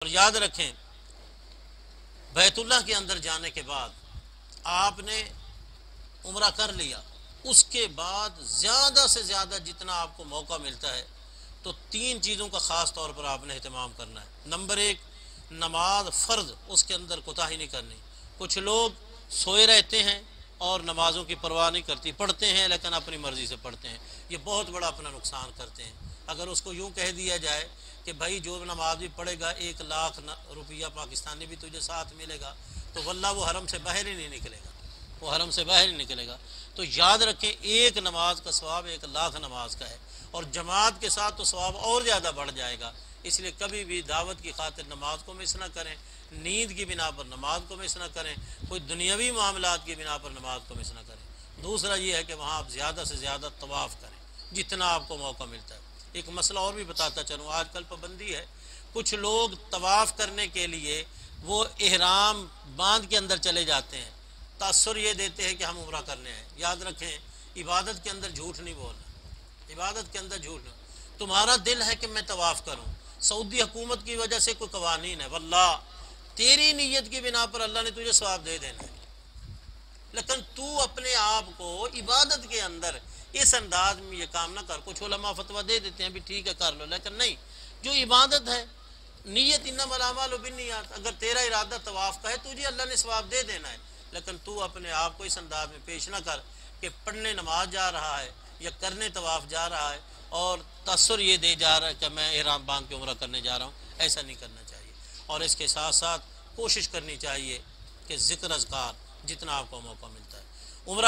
اور یاد رکھیں بیت اللہ کے اندر جانے کے بعد آپ نے عمرہ کر لیا، اس کے بعد زیادہ سے زیادہ جتنا آپ کو موقع ملتا ہے تو 3 چیزوں کا خاص طور پر آپ نے اہتمام کرنا ہے۔ نمبر 1، نماز فرض، اس کے اندر کوتاہی نہیں کرنی۔ کچھ لوگ سوئے رہتے ہیں اور نمازوں کی پرواہ نہیں کرتی، پڑھتے ہیں لیکن اپنی مرضی سے پڑھتے ہیں، یہ بہت بڑا اپنا نقصان کرتے ہیں۔ اگر اس کو یوں کہہ دیا جائے کہ بھائی جو نماز بھی پڑھے گا 1,00,000 روپیہ پاکستانی بھی تجھے ساتھ ملے گا، تو واللہ وہ حرم سے باہر ہی نہیں نکلے گا، وہ حرم سے باہر ہی نکلے گا۔ تو یاد رکھیں ایک نماز کا ثواب 1,00,000 نماز کا ہے، اور جماعت کے ساتھ تو ثواب اور زیادہ بڑھ جائے گا۔ اس لیے کبھی بھی دعوت کی خاطر نماز کو مس نہ کریں، نیند کی بنا پر نماز کو مس نہ کریں، کوئی دنیاوی معاملات کی بنا پر نماز کو مس نہ کریں۔ دوسرا یہ ہے کہ وہاں آپ زیادہ سے زیادہ طواف کریں جتنا آپ کو موقع ملتا ہے۔ ایک مسئلہ اور بھی بتاتا چلوں، آج کل پابندی ہے، کچھ لوگ طواف کرنے کے لیے وہ احرام باندھ کے اندر چلے جاتے ہیں، تاثر یہ دیتے ہیں کہ ہم عمرہ کرنے ہیں۔ یاد رکھیں عبادت کے اندر جھوٹ نہیں بولنا، عبادت کے اندر جھوٹ نہیں۔ تمہارا دل ہے کہ میں طواف کروں، سعودی حکومت کی وجہ سے کوئی قوانین ہے، واللہ تیری نیت کی بنا پر اللہ نے تجھے ثواب دے دینا ہے، لیکن تو اپنے آپ کو عبادت کے اندر اس انداز میں یہ کام نہ کر۔ کچھ علماء فتویٰ دے دیتے ہیں بھی ٹھیک ہے کر لو، لیکن نہیں، جو عبادت ہے نیت انما الاعمال بالنیات، اگر تیرا ارادہ طواف کا ہے تجھے اللہ نے ثواب دے دینا ہے، لیکن تو اپنے آپ کو اس انداز میں پیش نہ کر کہ پڑھنے نماز جا رہا ہے یا کرنے طواف جا رہا ہے اور تاثر یہ دے جا رہا ہے کہ میں احرام باندھ کے عمرہ کرنے جا رہا ہوں۔ ایسا نہیں کرنا چاہیے، اور اس کے ساتھ ساتھ کوشش کرنی چاہیے کہ ذکر اذکار جتنا آپ کو موقع ملتا ہے عمرہ